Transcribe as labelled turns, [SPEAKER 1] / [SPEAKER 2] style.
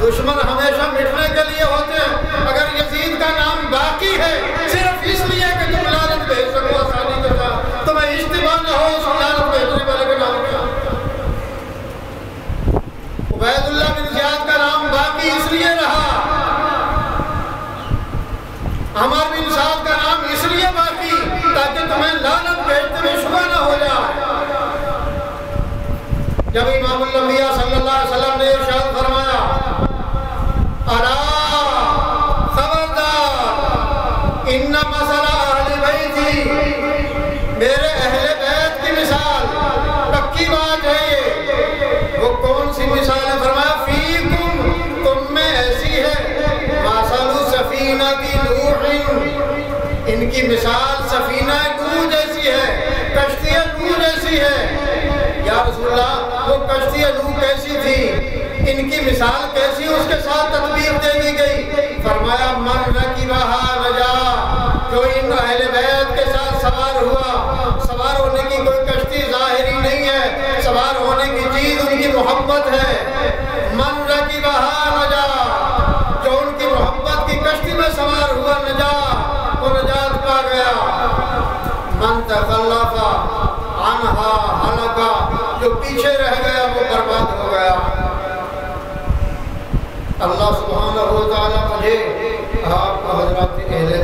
[SPEAKER 1] دشمن ہمیشہ مٹنے کے لیے ہوتے ہیں. اگر یزید کا نام باقی ہے صرف اس لیے کہ تم لعنت بھیج سکو آسانی کے ساتھ، تمہیں اشتباہ نہ ہو اس لعنت بھیجنے والے کا نام کیا. عبید اللہ بن زیاد کا نام باقی اس لیے رہا، عمر بن سعد کا نام اس لیے باقی تاکہ تمہیں لعنت بھیجنے میں شبہ نہ ہو جائے. جب امام الانبیاء صلی اللہ علیہ وسلم نے ارشاد فرمایا الا خبردار ان مثل اہل بیتی، میرے اہل بیت کی مثال پکی بات ہے یہ. وہ کون سی مثال ہے؟ فرمایا فیکم، تم میں ایسی ہے مثل سفینہ کی نوح، ان کی مثال سفینہ نوح جیسی ہے، کشتی نوح جیسی ہے. یا رسول اللہ وہ کشتی نوح کیسی تھی، ان کی مثال کیسی، اس کے ساتھ تطبیق دے دی گئی. فرمایا من رکبھا نجا، جو ان اہل بیت کے ساتھ سوار ہوا. سوار ہونے کی کوئی کشتی ظاہری نہیں ہے، سوار ہونے کی چیز ان کی محبت ہے. من رکبھا نجا، جو ان کی محبت کی کشتی میں سوار ہوا نجا، وہ نجات پا گیا. من تخلف عنہا ہلکا، جو پیچھے رہ گیا وہ برباد ہو گیا. اللہ سبحانہ و تعالیٰ مجھے آپ حضرات اہل